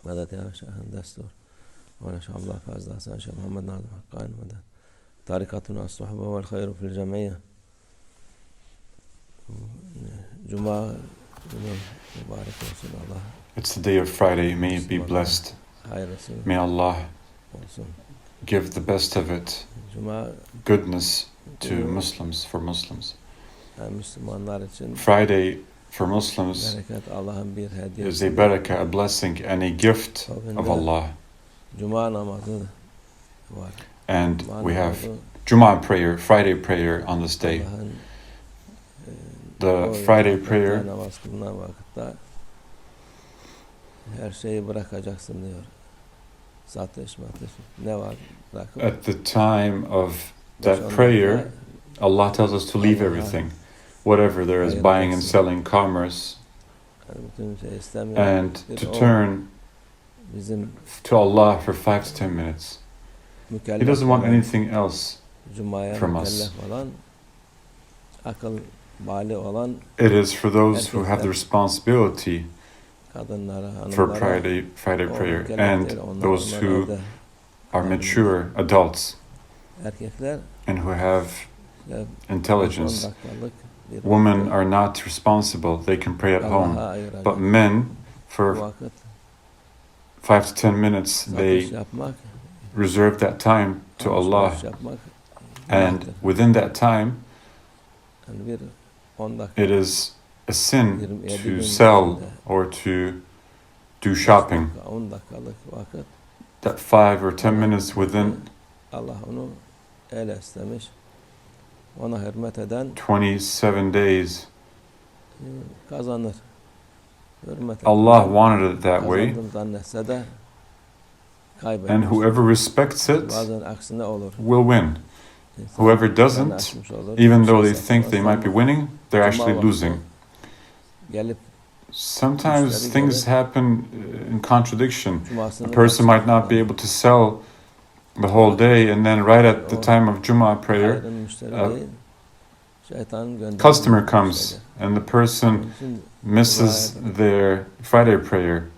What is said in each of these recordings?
مدد يا شيخ دستور ونشاء الله فاز حسن شيخ محمد ناظم حقان مدد طريقتنا الصحبة والخير في الجمعية Juma مبارك رسول الله. It's the day of Friday. May it be blessed. May Allah give the best of it, goodness to Muslims, for Muslims. Friday for Muslims is a barakah, a blessing and a gift of Allah. And we have Juma prayer, Friday prayer on this day. The Friday prayer, at the time of that prayer, Allah tells us to leave everything, whatever there is, buying and selling, commerce, and to turn to Allah for 5 to 10 minutes. He doesn't want anything else from us. It is for those who have the responsibility for Friday prayer and those who are mature adults and who have intelligence. Women are not responsible, they can pray at home, but men, for 5 to 10 minutes, they reserve that time to Allah, and within that time it is a sin to sell or to do shopping. That 5 or 10 minutes within 27 days, Allah wanted it that way, and whoever respects it will win. Whoever doesn't, even though they think they might be winning, they're actually losing. Sometimes things happen in contradiction. A person might not be able to sell the whole day, and then right at the time of Juma prayer, a customer comes and the person misses their Friday prayer.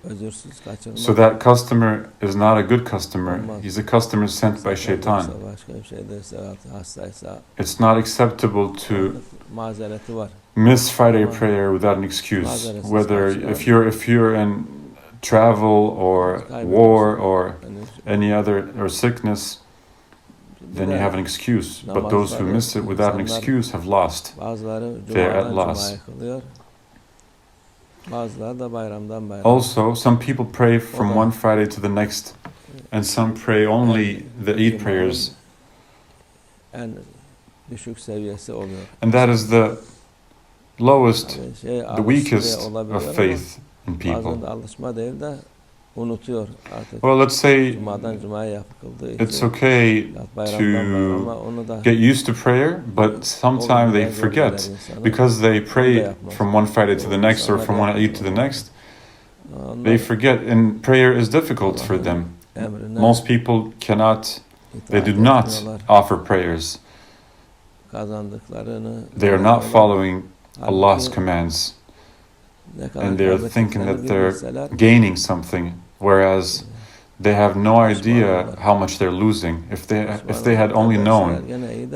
So that customer is not a good customer. He's a customer sent by Shaitan. It's not acceptable to miss Friday prayer without an excuse. Whether if you're in travel or war or any other, or sickness, then you have an excuse. But those who miss it without an excuse have lost. They're at loss. Also, some people pray from one Friday to the next, and some pray only the Eid prayers. And that is the lowest, the weakest of faith in people. Well, let's say it's okay to get used to prayer, but sometimes they forget, because they pray from one Friday to the next or from one Eid to the next. They forget, and prayer is difficult for them. Most people cannot, they do not offer prayers. They are not following Allah's commands, and they're thinking that they're gaining something, whereas they have no idea how much they're losing. If they had only known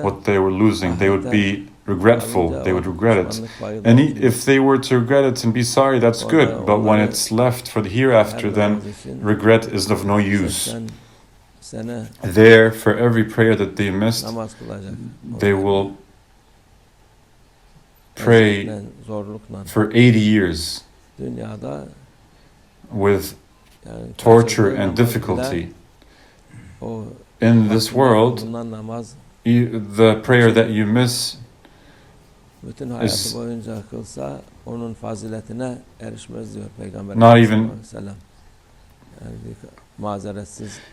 what they were losing, they would be regretful, they would regret it. And if they were to regret it and be sorry, that's good, but when it's left for the hereafter, then regret is of no use. There, for every prayer that they missed, they will pray for 80 years with torture and difficulty. In this world, the prayer that you miss is not even.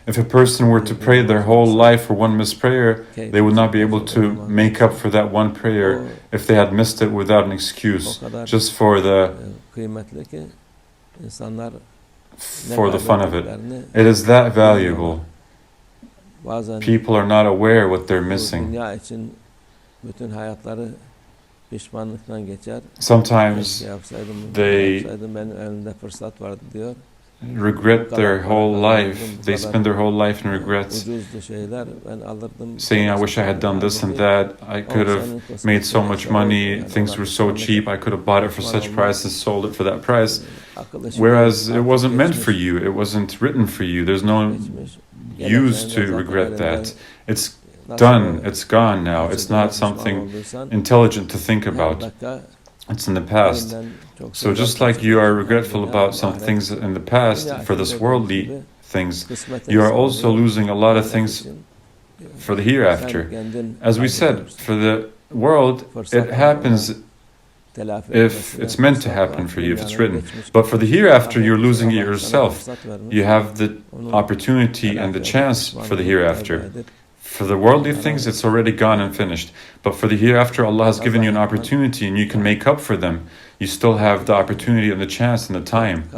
If a person were to pray their whole life for one missed prayer, they would not be able to make up for that one prayer if they had missed it without an excuse, just for the fun of it. It is that valuable. People are not aware what they're missing. Sometimes they regret their whole life. They spend their whole life in regret, saying, I wish I had done this and that. I could have made so much money. Things were so cheap. I could have bought it for such price and sold it for that price. Whereas it wasn't meant for you. It wasn't written for you. There's no use to regret that. It's done. It's gone now. It's not something intelligent to think about. It's in the past. So just like you are regretful about some things in the past for this worldly things, you are also losing a lot of things for the hereafter. As we said, for the world, it happens if it's meant to happen for you, if it's written. But for the hereafter, you're losing it yourself. You have the opportunity and the chance for the hereafter. For the worldly things, it's already gone and finished. But for the hereafter, Allah has given you an opportunity and you can make up for them. You still have the opportunity and the chance and the time.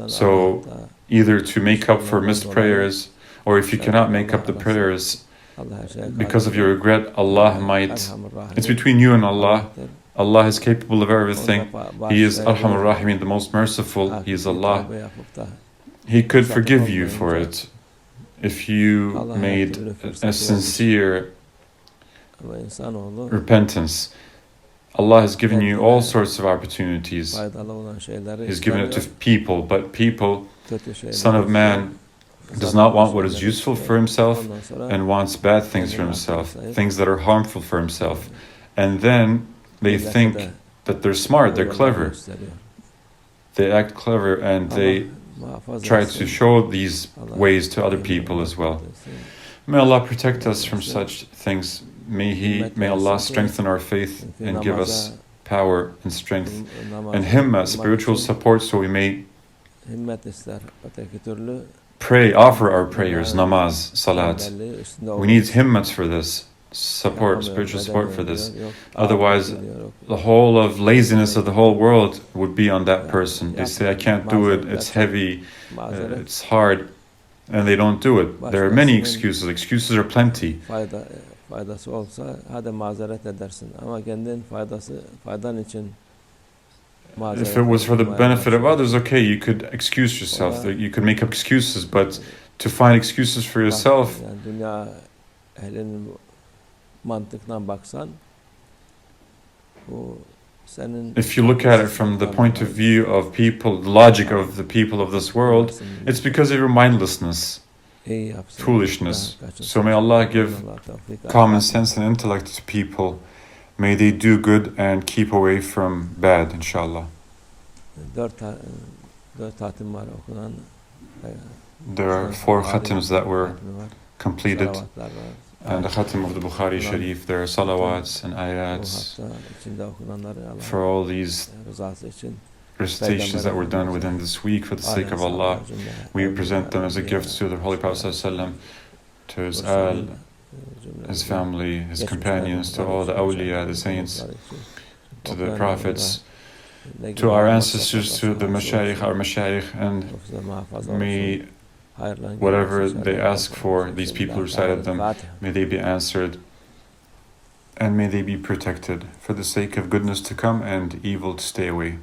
So either to make up for missed prayers, or if you cannot make up the prayers because of your regret, Allah might... It's between you and Allah. Allah is capable of everything. He is Arhamur Rahimin, the most merciful. He is Allah. He could forgive you for it if you made a sincere repentance. Allah has given you all sorts of opportunities. He's given it to people, but people, Son of Man, does not want what is useful for himself and wants bad things for himself, things that are harmful for himself. And then they think that they're smart, they're clever. They act clever and they try to show these ways to other people as well. May Allah protect us from such things. May Allah strengthen our faith and give us power and strength and himma, spiritual support, so we may pray, offer our prayers, namaz, salat. We need himmat for this, support, spiritual support for this. Otherwise, the whole of laziness of the whole world would be on that person. They say, I can't do it, it's heavy, it's hard, and they don't do it. There are many excuses. Excuses are plenty. Faydası olsa hadi mazeret edersin ama kendin faydan için mazeret. If it was for the benefit of others, okay, you could excuse yourself. You could make up excuses, but to find excuses for yourself. Yani dünya ehlinin mantıkla baksan, bu senin. If you look at it from the point of view of people, the logic of the people of this world, it's because of your mindlessness. Foolishness. So may Allah give common sense and intellect to people. May they do good and keep away from bad, inshallah. There are 4 khatims that were completed, and the khatim of the Bukhari Sharif. There are salawats and ayats for all these recitations that were done within this week for the sake of Allah. We present them as a gift to the Holy Prophet ﷺ, to his his family, his companions, to all the Awliyya, the saints, to the prophets, to our ancestors, to the Mashayikh, our Mashayikh, and may whatever they ask for, these people who recited them, may they be answered, and may they be protected for the sake of goodness to come and evil to stay away.